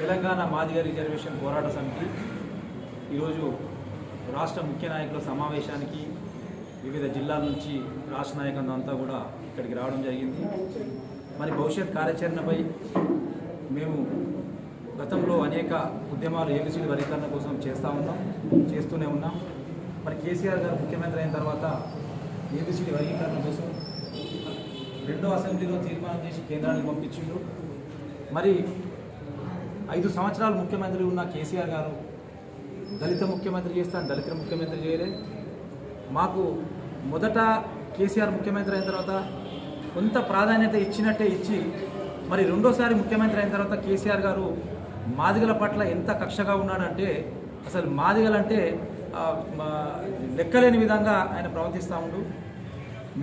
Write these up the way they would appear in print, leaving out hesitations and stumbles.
Telangana Madiga reservation పోరాట సమితి ఈరోజు రాష్ట్ర ముఖ్య నాయకుల సమావేశానికి వివిధ జిల్లాల నుంచి రాష్ట్ర నాయకులు అంతా కూడా ఇక్కడికి రావడం జరిగింది. మరి భవిష్యత్ కార్యాచరణపై మేము గతంలో అనేక ఉద్యమాలు ఏబిసిడి వర్గీకరణ కోసం చేస్తూనే ఉన్నాం. మరి కేసీఆర్ గారు ముఖ్యమంత్రి అయిన తర్వాత ఏబిసిడి వర్గీకరణ కోసం 2వ అసెంబ్లీలో తీర్మానం చేసి కేంద్రానికి పంపించిండ్రు. మరి 5 సంవత్సరాలు ముఖ్యమంత్రి ఉన్న కేసీఆర్ గారు దళిత ముఖ్యమంత్రి చేస్తాను, దళితుల ముఖ్యమంత్రి చేయలే. మాకు మొదట కేసీఆర్ ముఖ్యమంత్రి అయిన తర్వాత కొంత ప్రాధాన్యత ఇచ్చినట్టే ఇచ్చి మరి రెండోసారి ముఖ్యమంత్రి అయిన తర్వాత కేసీఆర్ గారు మాదిగల పట్ల ఎంత కక్షగా ఉన్నాడంటే అసలు మాదిగలంటే లెక్కలేని విధంగా ఆయన ప్రవర్తిస్తూ ఉండు.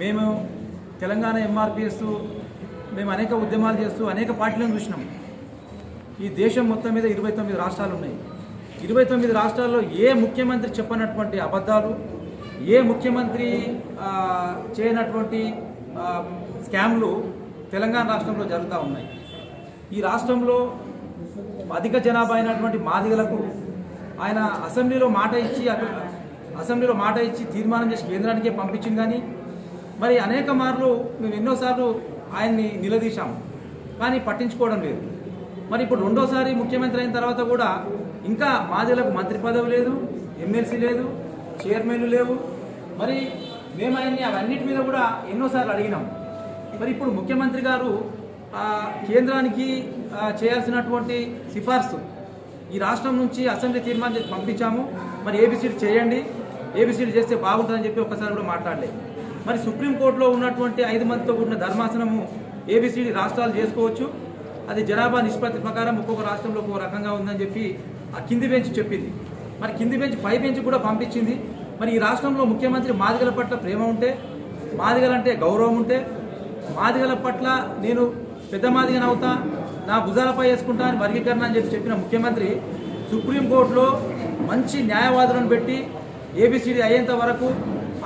మేము తెలంగాణ ఎంఆర్పిఎస్ మేము అనేక ఉద్యమాలు చేస్తూ అనేక పార్టీలను చూసినాం. ఈ దేశం మొత్తం మీద 29 రాష్ట్రాలు ఉన్నాయి. 29 రాష్ట్రాల్లో ఏ ముఖ్యమంత్రి చెప్పనటువంటి అబద్ధాలు, ఏ ముఖ్యమంత్రి చేయనటువంటి స్కామ్లు తెలంగాణ రాష్ట్రంలో జరుగుతూ ఉన్నాయి. ఈ రాష్ట్రంలో అధిక జనాభా అయినటువంటి మాదిగలకు ఆయన అసెంబ్లీలో మాట ఇచ్చి తీర్మానం చేసి కేంద్రానికే పంపించింది. కానీ మరి అనేక మార్లు మేము ఎన్నోసార్లు ఆయన్ని నిలదీశాం, కానీ పట్టించుకోవడం లేదు. మరి ఇప్పుడు రెండోసారి ముఖ్యమంత్రి అయిన తర్వాత కూడా ఇంకా మాదిగలకు మంత్రి పదవి లేదు, ఎమ్మెల్సీ లేదు, చైర్మన్లు లేవు. మరి మేము ఆయన్ని అవన్నిటి మీద కూడా ఎన్నోసార్లు అడిగినాం. మరి ఇప్పుడు ముఖ్యమంత్రి గారు కేంద్రానికి చేయాల్సినటువంటి సిఫార్సు ఈ రాష్ట్రం నుంచి అసెంబ్లీ తీర్మానం చేసి పంపించాము. మరి ఏబిసిడి చేయండి, ఏబిసిడి చేస్తే బాగుంటుందని చెప్పి ఒక్కసారి కూడా మాట్లాడలేదు. మరి సుప్రీంకోర్టులో ఉన్నటువంటి 5 మందితో కూడిన ధర్మాసనము ఏబిసిడి రాష్ట్రాలు చేసుకోవచ్చు, అది జనాభా నిష్పత్తి ప్రకారం ఒక్కొక్క రాష్ట్రంలో ఒక్కొక్క రకంగా ఉందని చెప్పి ఆ కింది బెంచ్ చెప్పింది. మరి కింది బెంచ్ పై బెంచ్ కూడా పంపించింది. మరి ఈ రాష్ట్రంలో ముఖ్యమంత్రి మాదిగల పట్ల ప్రేమ ఉంటే, మాదిగలంటే గౌరవం ఉంటే, మాదిగల పట్ల నేను పెద్ద మాదిగని అవుతా, నా భుజాలపై వేసుకుంటా అని వర్గీకరణ అని చెప్పిన ముఖ్యమంత్రి సుప్రీంకోర్టులో మంచి న్యాయవాదులను పెట్టి ఏబిసిడి అయ్యేంత వరకు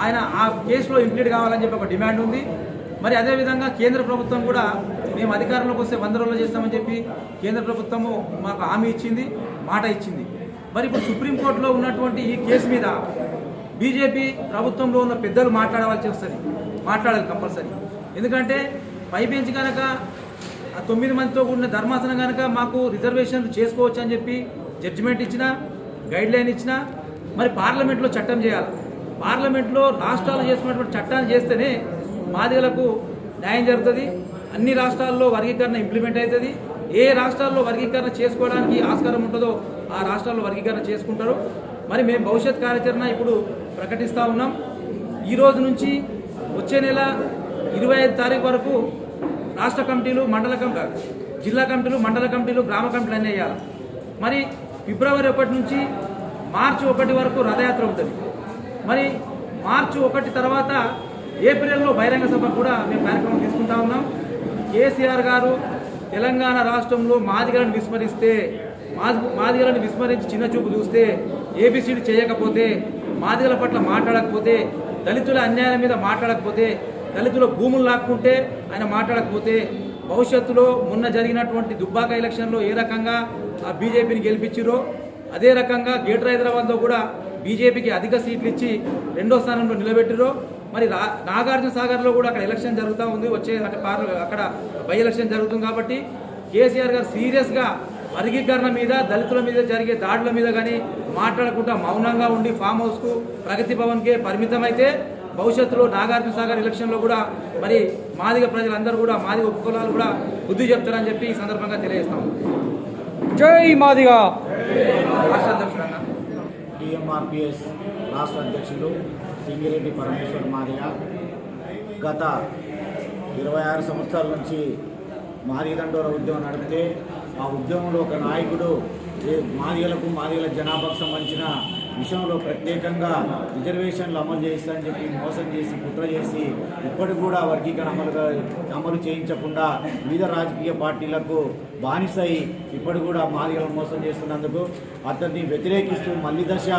ఆయన ఆ కేసులో ఇంప్లీడ్ కావాలని చెప్పి ఒక డిమాండ్ ఉంది. మరి అదేవిధంగా కేంద్ర ప్రభుత్వం కూడా మేము అధికారంలోకి వస్తే 100 రోజులు చేస్తామని చెప్పి కేంద్ర ప్రభుత్వము మాకు హామీ ఇచ్చింది, మాట ఇచ్చింది. మరి ఇప్పుడు సుప్రీంకోర్టులో ఉన్నటువంటి ఈ కేసు మీద బీజేపీ ప్రభుత్వంలో ఉన్న పెద్దలు మాట్లాడాలి కంపల్సరీ. ఎందుకంటే పై బెంచ్ కనుక 9 మందితో కూడిన ధర్మాసనం కనుక మాకు రిజర్వేషన్లు చేసుకోవచ్చు అని చెప్పి జడ్జిమెంట్ ఇచ్చినా, గైడ్ లైన్ ఇచ్చినా, మరి పార్లమెంట్లో చట్టం చేయాలి. పార్లమెంట్లో రాష్ట్రాలు చేసుకున్నటువంటి చట్టాన్ని చేస్తేనే మాదిగలకు న్యాయం జరుగుతుంది. అన్ని రాష్ట్రాల్లో వర్గీకరణ ఇంప్లిమెంట్ అవుతుంది. ఏ రాష్ట్రాల్లో వర్గీకరణ చేసుకోవడానికి ఆస్కారం ఉంటుందో ఆ రాష్ట్రాల్లో వర్గీకరణ చేసుకుంటారు. మరి మేము భవిష్యత్ కార్యాచరణ ఇప్పుడు ప్రకటిస్తూ ఉన్నాం. ఈ రోజు నుంచి వచ్చే నెల 25 తారీఖు వరకు రాష్ట్ర కమిటీలు, జిల్లా కమిటీలు, మండల కమిటీలు, గ్రామ కమిటీలు అన్నీ వేయాలి. మరి ఫిబ్రవరి 1 నుంచి మార్చి 1 వరకు రథయాత్ర ఉంటుంది. మరి మార్చి 1 తర్వాత ఏప్రిల్లో బహిరంగ సభ కూడా మేము కార్యక్రమం తీసుకుంటా ఉన్నాం. కేసీఆర్ గారు తెలంగాణ రాష్ట్రంలో మాదిగలను విస్మరించి చిన్న చూపు చూస్తే, ఏబిసిడి చేయకపోతే, మాదిగల పట్ల మాట్లాడకపోతే, దళితుల అన్యాయం మీద మాట్లాడకపోతే, దళితుల భూములు లాక్కుంటే ఆయన మాట్లాడకపోతే, భవిష్యత్తులో మొన్న జరిగినటువంటి దుబ్బాక ఎలక్షన్లో ఏ రకంగా ఆ బీజేపీని గెలిపించారో అదే రకంగా గ్రేటర్ హైదరాబాద్లో కూడా బీజేపీకి అధిక సీట్లు ఇచ్చి 2వ స్థానంలో నిలబెట్టిరో. మరి నాగార్జున సాగర్లో కూడా అక్కడ ఎలక్షన్ జరుగుతూ ఉంది, అక్కడ బై ఎలక్షన్ జరుగుతుంది. కాబట్టి కేసీఆర్ గారు సీరియస్గా వర్గీకరణ మీద, దళితుల మీద జరిగే దాడుల మీద కానీ మాట్లాడకుండా మౌనంగా ఉండి ఫామ్ హౌస్కు, ప్రగతి భవన్కే పరిమితమైతే భవిష్యత్తులో నాగార్జున సాగర్ ఎలక్షన్లో కూడా మరి మాదిగ ప్రజలందరూ కూడా, మాదిగ ఉపకులాలు కూడా బుద్ధి చెప్తారని చెప్పి ఈ సందర్భంగా తెలియజేస్తాం. జై మాదిగ. రాష్ట్ర అధ్యక్షుడు టీఎంఆర్పిఎస్ రాష్ట్ర అధ్యక్షులు సింగిరెడ్డి పరమేశ్వర్ మాదిగ గత 26 సంవత్సరాల నుంచి మాదిగ దండోర ఉద్యమం నడిపితే ఆ ఉద్యమంలో ఒక నాయకుడు మాదిగల జనాభాకు సంబంధించిన విషయంలో ప్రత్యేకంగా రిజర్వేషన్లు అమలు చేస్తారని చెప్పి మోసం చేసి, కుట్ర చేసి ఇప్పటికి కూడా వర్గీకరణ అమలు చేయించకుండా వివిధ రాజకీయ పార్టీలకు బానిసై ఇప్పటికి కూడా మాదిగలను మోసం చేస్తున్నందుకు అతన్ని వ్యతిరేకిస్తూ మల్లిదశ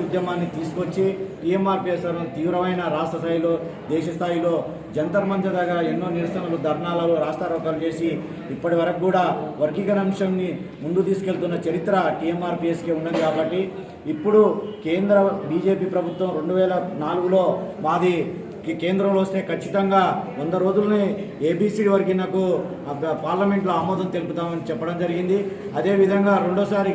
ఉద్యమాన్ని తీసుకొచ్చి టీఎంఆర్పీఎస్ తీవ్రమైన రాష్ట్ర స్థాయిలో దేశ స్థాయిలో జంతర్ మంతర్ దగ్గర ఎన్నో నిరసనలు ధర్నాలు రాస్తారోకాలు చేసి ఇప్పటి వరకు కూడా వర్గీకరణ అంశాన్ని ముందు తీసుకెళ్తున్న చరిత్ర టీఎంఆర్పీఎస్కి ఉన్నది. కాబట్టి ఇప్పుడు కేంద్ర బీజేపీ ప్రభుత్వం 2004లో మాది కేంద్రంలో వస్తే ఖచ్చితంగా 100 రోజుల్ని ఏబీసీ వర్గీకరణకు పార్లమెంట్లో ఆమోదం తెలుపుతామని చెప్పడం జరిగింది. అదేవిధంగా రెండోసారి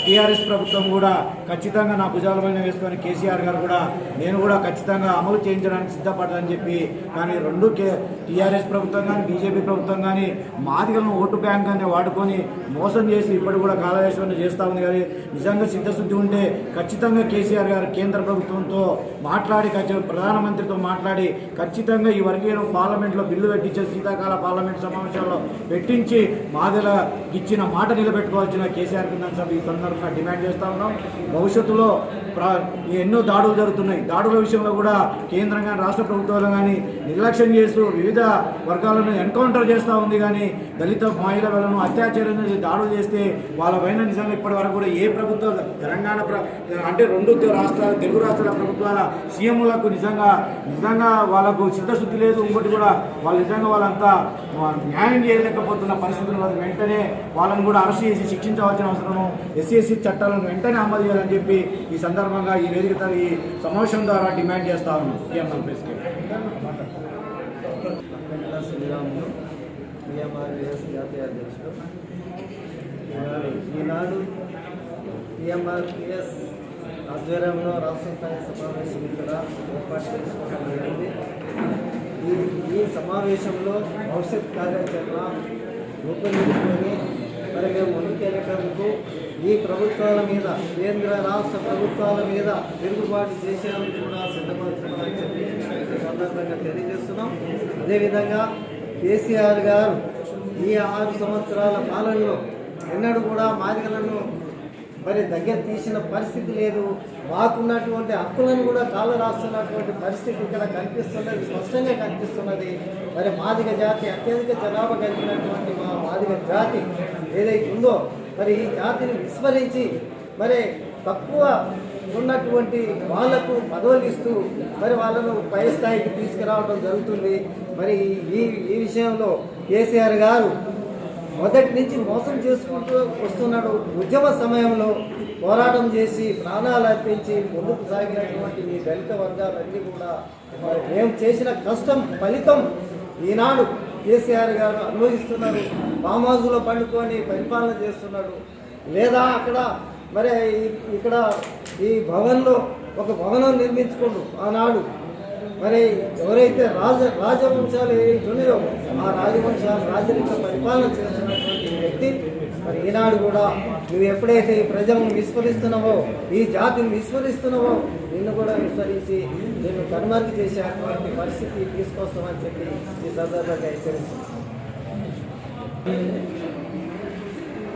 టీఆర్ఎస్ ప్రభుత్వం కూడా ఖచ్చితంగా నా భుజాలపైన వేసుకొని కేసీఆర్ గారు కూడా నేను కూడా ఖచ్చితంగా అమలు చేయించడానికి సిద్ధపడదని చెప్పి, కానీ టీఆర్ఎస్ ప్రభుత్వం కానీ బీజేపీ ప్రభుత్వం కానీ మాదిగలను ఓటు బ్యాంక్ అని వాడుకొని మోసం చేసి ఇప్పుడు కూడా కాలవేశ్వరణ చేస్తూ ఉంది. కానీ నిజంగా సిద్ధశుద్ధి ఉంటే ఖచ్చితంగా కేసీఆర్ గారు కేంద్ర ప్రభుత్వంతో మాట్లాడి ప్రధానమంత్రితో మాట్లాడి ఖచ్చితంగా ఈ వర్గీకరణ పార్లమెంట్లో బిల్లు పెట్టించే శీతాకాల పార్లమెంట్ సమావేశాల్లో పెట్టించి మాదిగల ఇచ్చిన మాట నిలబెట్టుకోవాల్సిన కేసీఆర్ ఈ సందర్భంగా డిమాండ్ చేస్తూ ఉన్నాం. భవిష్యత్తులో ఎన్నో దాడులు జరుగుతున్నాయి. దాడుల విషయంలో కూడా కేంద్రం కానీ రాష్ట్ర ప్రభుత్వాలు కానీ నిర్లక్ష్యం చేస్తూ వివిధ వర్గాలను ఎన్కౌంటర్ చేస్తూ ఉంది. కానీ దళిత మహిళలను అత్యాచారం చేసి దాడులు చేస్తే వాళ్ళ పైన నిజంగా ఇప్పటి వరకు కూడా ఏ ప్రభుత్వం తెలంగాణ అంటే 2 తెలుగు రాష్ట్రాల ప్రభుత్వాల సీఎంలకు నిజంగా వాళ్ళకు చిత్తశుద్ధి లేదు. ఇంకోటి కూడా వాళ్ళు నిజంగా వాళ్ళంతా న్యాయం చేయలేకపోతున్న పరిస్థితులు వెంటనే వాళ్ళని కూడా అరెస్ట్ చేసి శిక్షించవలసిన అవసరము, ఎస్సీ చట్టాలను వెంటనే అమలు చేయాలని చెప్పి ఈ సందర్భంగా ఈ వేదిక ఈ సమావేశం ద్వారా డిమాండ్ చేస్తా ఉన్నాం. శ్రీరాములు టీఎంఆర్పీఎస్ జాతీయ అధ్యక్షుడు. ఈనాడు టీఎంఆర్పీఎస్ ఆధ్వర్యంలో రాష్ట్ర స్థాయి సమావేశం ఇక్కడ ఏర్పాటు చేసుకోవడం జరిగింది. ఈ సమావేశంలో భవిష్యత్ కార్యాచరణ రూపొందించుకొని మరి మేము ముందుకెళ్ళేటందుకు ఈ ప్రభుత్వాల మీద కేంద్ర రాష్ట్ర ప్రభుత్వాల మీద తిరుగుబాటు చేసేందుకు కూడా సిద్ధపడుతున్నామని చెప్పి ఈ సందర్భంగా తెలియజేస్తున్నాం. అదేవిధంగా కేసీఆర్ గారు ఈ 6 సంవత్సరాల పాలనలో ఎన్నడూ కూడా మాదిగలను మరి దగ్గర తీసిన పరిస్థితి లేదు. మాకున్నటువంటి హక్కులను కూడా కాళ్ళు రాస్తున్నటువంటి పరిస్థితి ఇక్కడ కనిపిస్తున్నది, స్పష్టంగా కనిపిస్తున్నది. మరి మాదిగ జాతి అత్యధిక జనాభా కలిగినటువంటి మా మాదిగ జాతి ఏదైతే ఉందో మరి ఈ జాతిని విస్మరించి మరి తక్కువ ఉన్నటువంటి వాళ్లకు పదవులు ఇస్తూ మరి వాళ్ళను పై స్థాయికి తీసుకురావడం జరుగుతుంది. మరి ఈ విషయంలో కేసీఆర్ గారు మొదటి నుంచి మోసం చేసుకుంటూ వస్తున్నాడు. ఉద్యమ సమయంలో పోరాటం చేసి ప్రాణాలు అర్పించి ముందుకు సాగినటువంటి ఈ దళిత వర్గాలన్నీ కూడా మేము చేసిన కష్టం ఫలితం ఈనాడు కేసీఆర్ గారు అనుభవిస్తున్నారు. ఫామ్ హౌస్లో పండుకొని పరిపాలన చేస్తున్నాడు. లేదా అక్కడ మరి ఇక్కడ ఈ భవన్లో ఒక భవనం నిర్మించుకోండు ఆనాడు మరి ఎవరైతే రాజవంశాలు ఏవైతే ఉన్నాయో ఆ రాజవంశాలు రాజరిక పరిపాలన చేస్తున్నటువంటి వ్యక్తి మరి ఈనాడు కూడా నువ్వు ఎప్పుడైతే ఈ ప్రజలను విస్మరిస్తున్నావో, ఈ జాతిని విస్మరిస్తున్నావో నిన్ను కూడా విస్మరించి నిన్ను కనుమరుగు చేసేటువంటి పరిస్థితి తీసుకొస్తామని చెప్పి ఈ సందర్భంగా హెచ్చరిస్తున్నాను.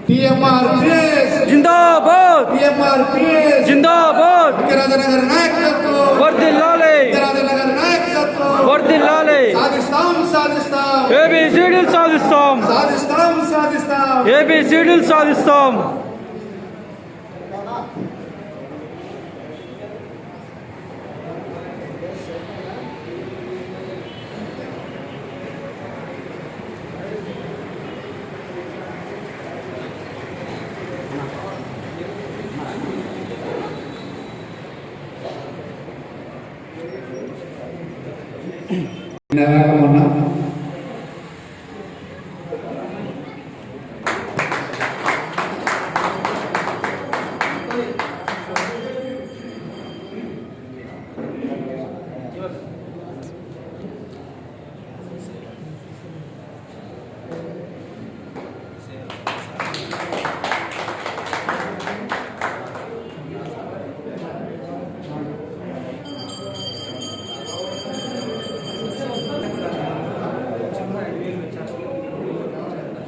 टीएमआरपीएस जिंदाबाद, टीएमआरपीएस जिंदाबाद, राजनगर नायकत्व वर्धिल्लाले, राजनगर नायकत्व वर्धिल्लाले, साधिస్తాం ఏబిసిడీలు సాధిస్తాం ఏబిసిడీలు సాధిస్తాం.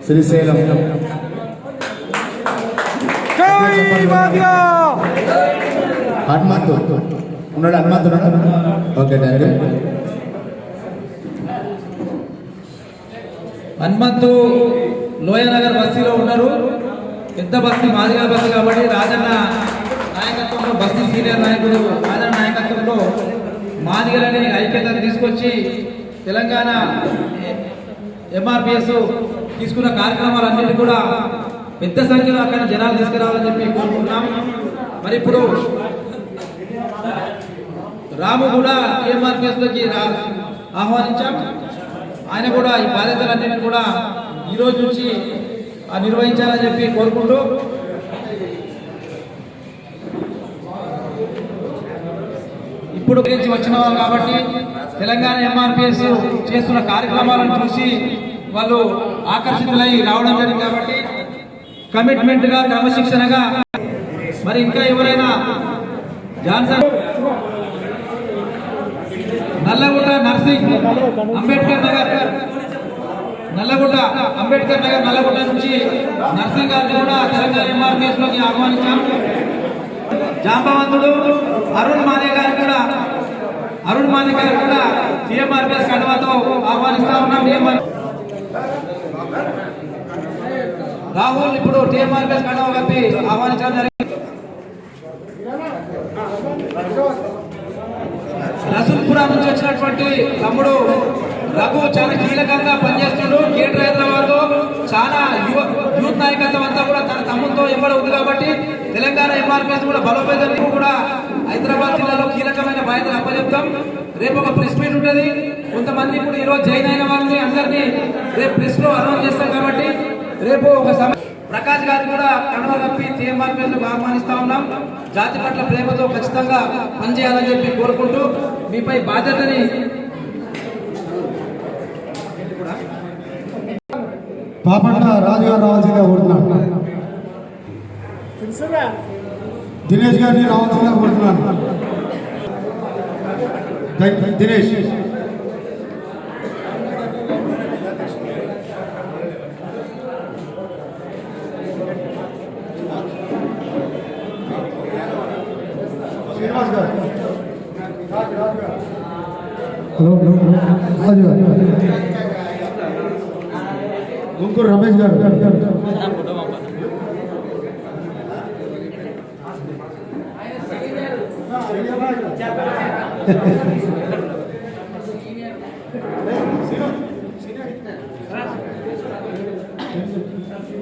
శ్రీశైలం హనుమంతు ఉన్నాడు. Okay thank you. Hanumanthu Loyanagar బస్తీలో ఉన్నారు. పెద్ద బస్తీ మాదిగా బస్తీ కాబట్టి రాజన్న నాయకత్వంలో బస్తీ సీనియర్ నాయకుడు రాజన్న నాయకత్వంలో మాదిగలని ఐక్యతను తీసుకొచ్చి తెలంగాణ ఎంఆర్పిఎస్ తీసుకున్న కార్యక్రమాలన్నింటినీ కూడా పెద్ద సంఖ్యలో అక్కడ జనాలు తీసుకురావాలని చెప్పి కోరుకుంటున్నాం. మరి ఇప్పుడు రాము కూడా ఎంఆర్పిఎస్లోకి ఆహ్వానించాం. ఆయన కూడా ఈ బాధ్యతలన్నింటినీ కూడా ఈరోజు నుంచి నిర్వహించాలని చెప్పి కోరుకుంటూ ఇప్పుడు గురించి వచ్చిన వాళ్ళు కాబట్టి తెలంగాణ ఎంఆర్పిఎస్ చేస్తున్న కార్యక్రమాలను చూసి వాళ్ళు ఆకర్షితులై రావడం జరిగింది. కాబట్టి కమిట్మెంట్గా క్రమశిక్షణగా మరి ఇంకా ఎవరైనా జాన్సన్ నల్లగుట్ట నర్సింగ్ అంబేద్కర్ నగర్ నల్లగుట్ట నుంచి నర్సింగ్ గారిని కూడా తెలంగాణ ఎంఆర్పిఎస్ లోకి ఆహ్వానించాం. జాంబవంతుడు అరుణ్ మాదే గారు కూడా టీఎంఆర్పిఎస్ కడవతో ఆహ్వానిస్తా ఉన్నాం. రాహుల్ ఇప్పుడు టీఎంఆర్పిఎస్ కడవ కప్పి ఆహ్వానించడం జరిగింది. రసూల్పురా నుంచి వచ్చినటువంటి తమ్ముడు రఘు చాలా కీలకంగా పనిచేస్తున్నాడు. గ్రేటర్ హైదరాబాద్ లో చాలా యూత్ నాయకత్వం అంతా కూడా తన తమ్ముతో ఇవ్వడం ఉంది. కాబట్టి తెలంగాణ ఎంఆర్పిఎస్ కూడా బలోపేతం కూడా హైదరాబాద్ జిల్లాలో కీలకమైన బాధ్యతలు అప్పచెప్తాం. రేపు ఒక ప్రెస్ మీట్ ఉంటుంది. కొంతమంది ఇప్పుడు ఈరోజు జాయిన్ అయిన వాళ్ళని అందరినీ రేపు ప్రెస్ లో అనౌన్స్ చేస్తాం. కాబట్టి రేపు ఒక ప్రకాష్ గారు కూడా కడవ కప్పి టీఎంఆర్పిఎస్ లో ఆహ్వానిస్తా ఉన్నాం. జాతి పట్ల ప్రేమతో ఖచ్చితంగా పనిచేయాలని చెప్పి కోరుకుంటూ మీపై బాధ్యతని పాపట్ల రాజుగారు రావాల్సిందిగా కోరుతున్నాను. దినేష్ గారిని రావాల్సిందిగా కోరుతున్నాను. దినేష్ శ్రీనివాస్ గారు, హలో రాజు గారు, గుంటూరు రమేష్ గారు,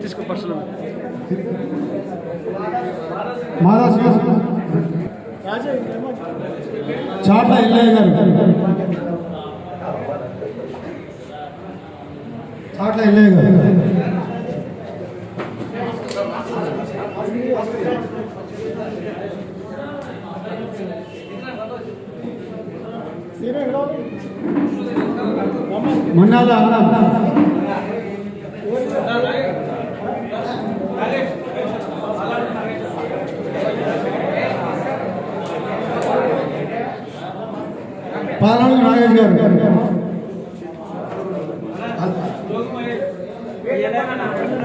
తీసుకో పర్సనల్ మహారాజ్ చాట్ల ఎల్లయ్య గారు, చాట్ల ఎల్లయ్య గారు, మన్నాల పాలన నాగేష్ గారు,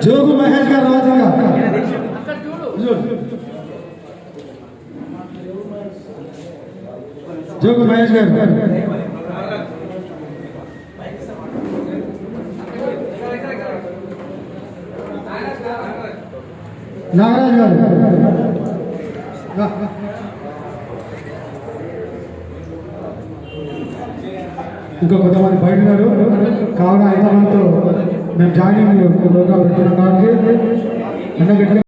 జోగు మహేష్ గారు రావాల్సిందిగా, జోగు మహేష్ గారు, నాగరాజ్ గారు, ఇంకా కొంతమంది బయట ఉన్నారు. కావున 5 మందితో మేము జాయినింగ్ ప్రోగ్రామ్ పెడుతున్నాం. కాబట్టి